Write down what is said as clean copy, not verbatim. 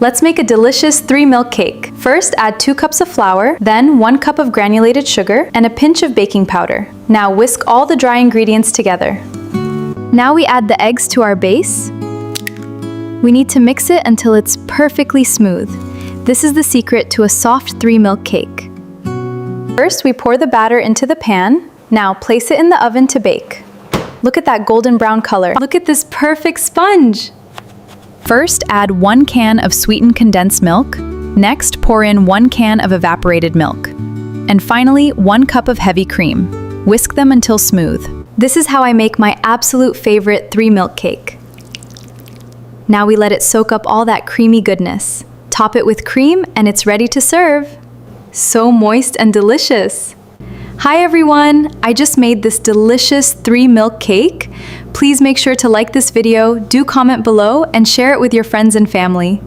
Let's make a delicious 3-milk cake. First, add 2 cups of flour, then 1 cup of granulated sugar, and a pinch of baking powder. Now whisk all the dry ingredients together. Now we add the eggs to our base. We need to mix it until it's perfectly smooth. This is the secret to a soft 3-milk cake. First, we pour the batter into the pan. Now place it in the oven to bake. Look at that golden brown color. Look at this perfect sponge! First, add 1 can of sweetened condensed milk. Next, pour in 1 can of evaporated milk. And finally, 1 cup of heavy cream. Whisk them until smooth. This is how I make my absolute favorite 3-milk cake. Now we let it soak up all that creamy goodness. Top it with cream and it's ready to serve. So moist and delicious. Hi everyone! I just made this delicious 3-milk cake. Please make sure to like this video, do comment below, and share it with your friends and family.